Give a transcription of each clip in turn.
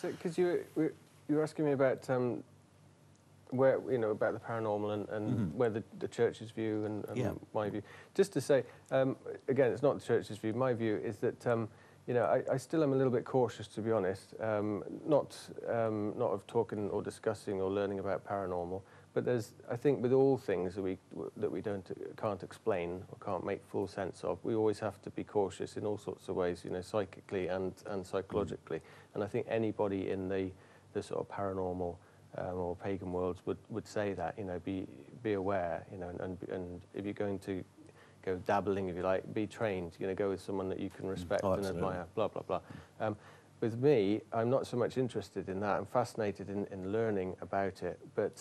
Because you were asking me about where, you know, about the paranormal and where the church's view and my view. Just to say, again, it's not the church's view. My view is that, you know, I still am a little bit cautious, to be honest, not of talking or discussing or learning about paranormal, but there's, I think, with all things that we can't explain or can't make full sense of, we always have to be cautious in all sorts of ways, you know, psychically and psychologically. And I think anybody in the sort of paranormal or pagan worlds would say that, you know, be aware, you know, and if you're going to go dabbling, if you like, be trained, you know, go with someone that you can respect and admire, blah, blah, blah. With me, I'm not so much interested in that. I'm fascinated in learning about it, but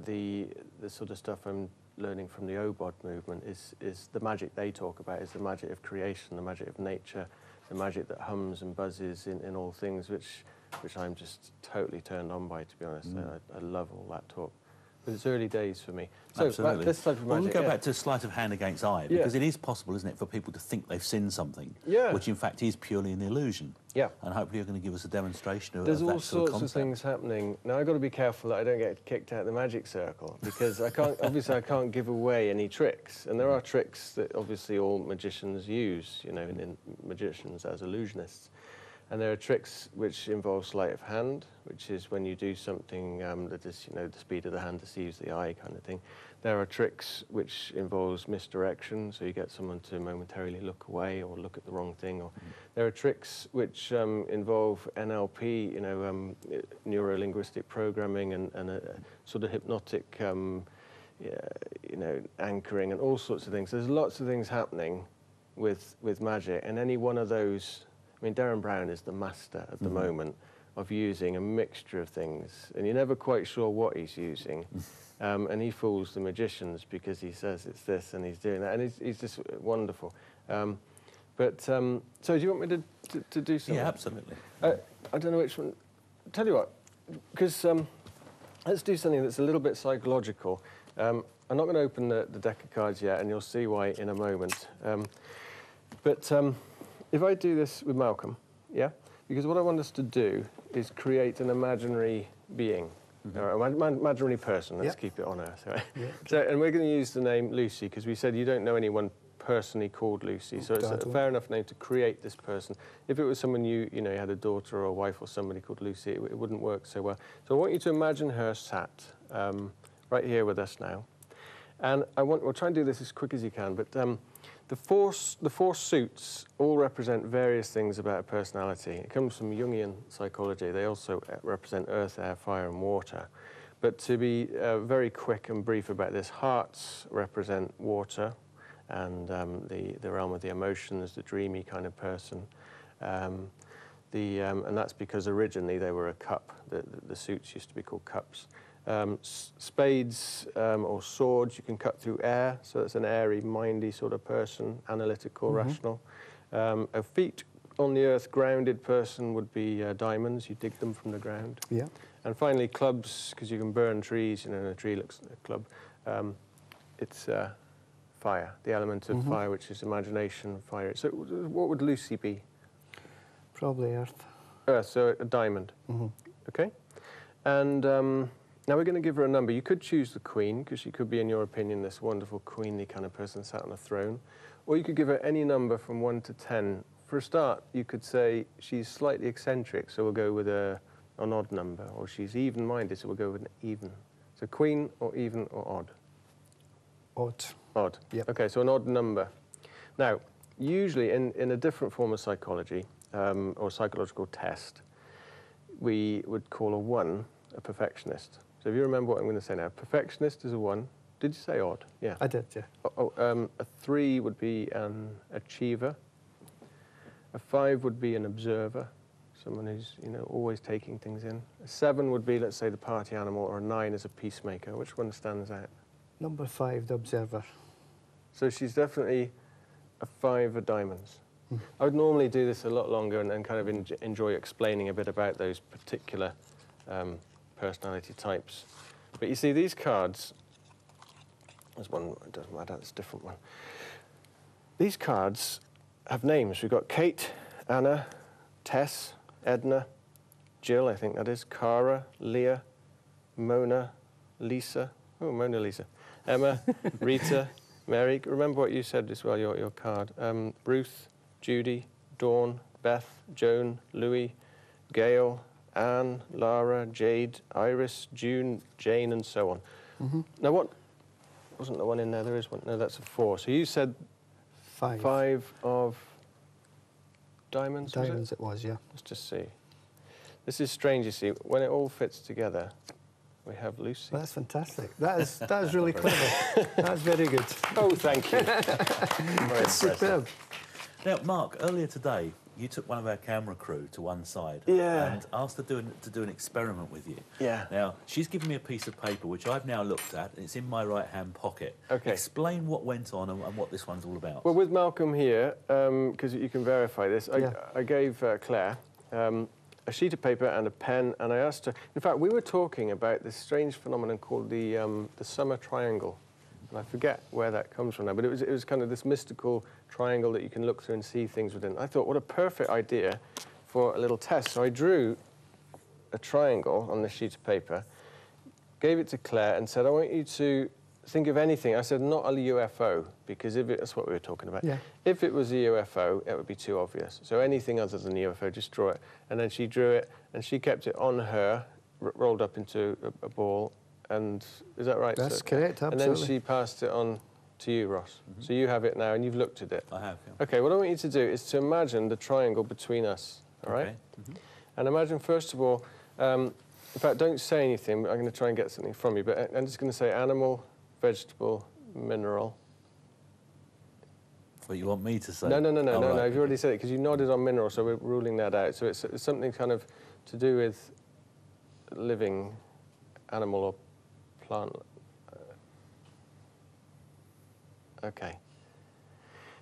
the sort of stuff I'm learning from the Obod movement is the magic they talk about, is the magic of creation, the magic of nature, the magic that hums and buzzes in all things, which I'm just totally turned on by, to be honest. I love all that talk. But it's early days for me. So absolutely. This type of magic, we'll go back to sleight of hand against eye, because it is possible, isn't it, for people to think they've seen something, which in fact is purely an illusion. Yeah. And hopefully you're going to give us a demonstration of that sort of concept. There's all sorts of things happening. Now, I've got to be careful that I don't get kicked out of the magic circle, because I can't, obviously I can't give away any tricks. And there are tricks that obviously all magicians use, you know, in magicians as illusionists. And there are tricks which involve sleight of hand, which is when you do something that is, you know, the speed of the hand deceives the eye kind of thing. There are tricks which involves misdirection, so you get someone to momentarily look away or look at the wrong thing. Or there are tricks which involve NLP, you know, neuro-linguistic programming and a sort of hypnotic, you know, anchoring and all sorts of things. There's lots of things happening with magic, and any one of those. I mean, Darren Brown is the master at the moment of using a mixture of things, and you're never quite sure what he's using. And he fools the magicians because he says it's this and he's doing that, and he's just wonderful. So do you want me to do something? Yeah, absolutely. I don't know which one. Tell you what, because let's do something that's a little bit psychological. I'm not going to open the deck of cards yet, and you'll see why in a moment. If I do this with Malcolm, because what I want us to do is create an imaginary being, or an imaginary person. Let's keep it on Earth, right? So, and we're going to use the name Lucy, because we said you don't know anyone personally called Lucy, so it's a fair enough name to create this person. If it was someone you had a daughter or a wife or somebody called Lucy, it wouldn't work so well. So I want you to imagine her sat right here with us now, and we'll try and do this as quick as you can, but. The four suits all represent various things about a personality. It comes from Jungian psychology. They also represent earth, air, fire, and water. But to be very quick and brief about this, hearts represent water and the realm of the emotions, the dreamy kind of person. And that's because originally they were a cup. The suits used to be called cups. Spades or swords, you can cut through air, so it's an airy, mindy sort of person, analytical, rational. A feet on the earth grounded person would be diamonds, you dig them from the ground. Yeah. And finally clubs, because you can burn trees, you know, and a tree looks like a club. It's fire, the element of fire, which is imagination, fire. So what would Lucy be? Probably earth. Earth, so a diamond. Okay. And now we're going to give her a number. You could choose the Queen, because she could be, in your opinion, this wonderful queenly kind of person sat on a throne. Or you could give her any number from 1 to 10. For a start, you could say she's slightly eccentric, so we'll go with an odd number. Or she's even-minded, so we'll go with an even. So Queen or even or odd? Odd. Odd. Yep. Okay, so an odd number. Now, usually in a different form of psychology, or psychological test, we would call a 1 a perfectionist. So if you remember what I'm going to say now, perfectionist is a 1. Did you say odd? Yeah. I did, yeah. A 3 would be an achiever. A 5 would be an observer, someone who's, you know, always taking things in. A 7 would be, let's say, the party animal, or a 9 is a peacemaker. Which one stands out? Number 5, the observer. So she's definitely a 5 of diamonds. I would normally do this a lot longer and kind of enjoy explaining a bit about those particular personality types. But you see, these cards, there's one, it doesn't matter, it's a different one. These cards have names. We've got Kate, Anna, Tess, Edna, Jill, I think that is, Cara, Leah, Mona, Lisa, oh, Mona Lisa, Emma, Rita, Mary, remember what you said as well, your card, Ruth, Judy, Dawn, Beth, Joan, Louis, Gail, Anne, Lara, Jade, Iris, June, Jane, and so on. Now what, wasn't the one in there, there is one, no, that's a 4. So you said 5 of diamonds, Diamonds it was, yeah. Let's just see. This is strange, you see, when it all fits together, we have Lucy. Well, that's fantastic. That is really clever. That's very good. Oh, thank you. That's superb. Now, Mark, earlier today, you took one of our camera crew to one side and asked her to do an experiment with you. Yeah. Now, she's given me a piece of paper, which I've now looked at, and it's in my right-hand pocket. Okay. Explain what went on and what this one's all about. Well, with Malcolm here, because you can verify this, I gave Claire a sheet of paper and a pen, and I asked her... In fact, we were talking about this strange phenomenon called the summer triangle. And I forget where that comes from now, but it was kind of this mystical triangle that you can look through and see things within. I thought, what a perfect idea for a little test. So I drew a triangle on this sheet of paper, gave it to Claire, and said, I want you to think of anything. I said, not a UFO, because that's what we were talking about. Yeah. If it was a UFO, it would be too obvious. So anything other than a UFO, just draw it. And then she drew it, and she kept it on her, rolled up into a ball. And is that right? That's correct, absolutely. And then she passed it on to you, Ross. So you have it now, and you've looked at it. I have, yeah. OK, what I want you to do is to imagine the triangle between us, all right? And imagine, first of all, in fact, don't say anything. I'm going to try and get something from you, but I'm just going to say animal, vegetable, mineral. What you want me to say? No, you've already said it, because you nodded on mineral, so we're ruling that out. So it's something kind of to do with living animal or plant. OK.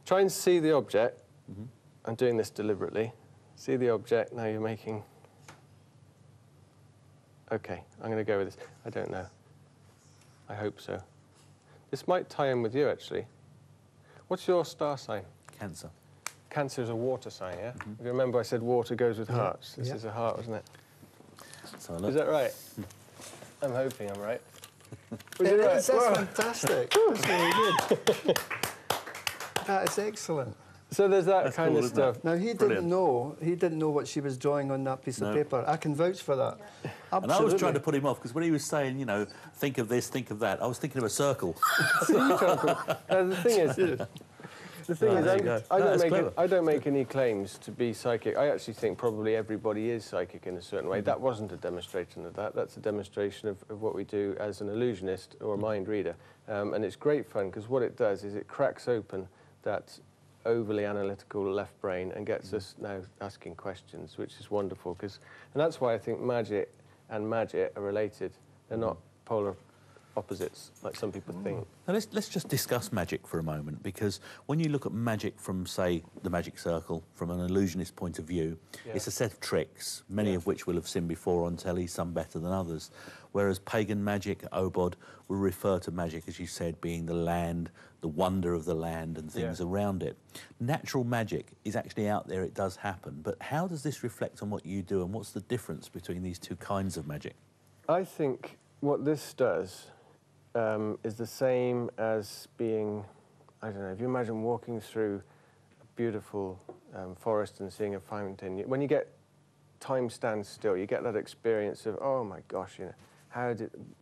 Try and see the object. I'm doing this deliberately. See the object, now you're making... OK, I'm going to go with this. I don't know. I hope so. This might tie in with you, actually. What's your star sign? Cancer. Cancer is a water sign, yeah? If you remember, I said water goes with hearts. This is a heart, wasn't it? So look. Is that right? I'm hoping I'm right. Was it right? That's fantastic. That's really good. That is excellent. So there's that kind of stuff. Now, he didn't know what she was drawing on that piece of paper. I can vouch for that. Absolutely. And I was trying to put him off, because when he was saying, you know, think of this, think of that, I was thinking of a circle. The thing is, I don't make any claims to be psychic. I actually think probably everybody is psychic in a certain way. That wasn't a demonstration of that. That's a demonstration of what we do as an illusionist or a mind reader. And it's great fun, because what it does is it cracks open that overly analytical left brain and gets us now asking questions, which is wonderful. And that's why I think magic and magic are related. They're not polar opposites, like some people think. Now let's just discuss magic for a moment, because when you look at magic from, say, the magic circle, from an illusionist point of view, it's a set of tricks, many of which we'll have seen before on telly, some better than others. Whereas pagan magic, Obod, will refer to magic, as you said, being the land, the wonder of the land and things around it. Natural magic is actually out there, it does happen, but how does this reflect on what you do, and what's the difference between these two kinds of magic? I think what this does is the same as being, I don't know, if you imagine walking through a beautiful forest and seeing a fountain, when you get time stands still, you get that experience of, oh my gosh, you know,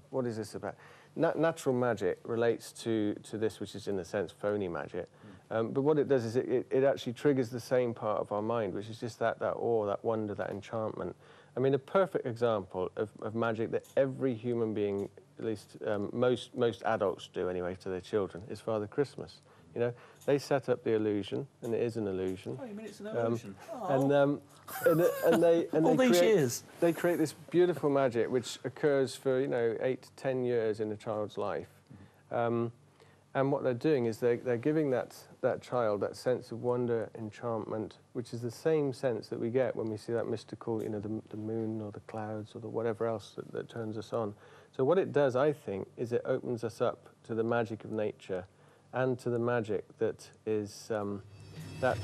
what is this about? Natural magic relates to this, which is in a sense phony magic. But what it does is it actually triggers the same part of our mind, which is just that awe, that wonder, that enchantment. I mean, a perfect example of magic that every human being, at least most adults do anyway to their children, is Father Christmas. You know, they set up the illusion, and it is an illusion. Oh, you mean it's an illusion? They create this beautiful magic which occurs for 8 to 10 years in a child's life. And what they're doing is they're giving that child that sense of wonder, enchantment, which is the same sense that we get when we see that mystical, the moon or the clouds or whatever else that turns us on. So what it does, I think, is it opens us up to the magic of nature and to the magic that is that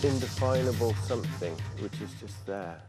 indefinable something which is just there.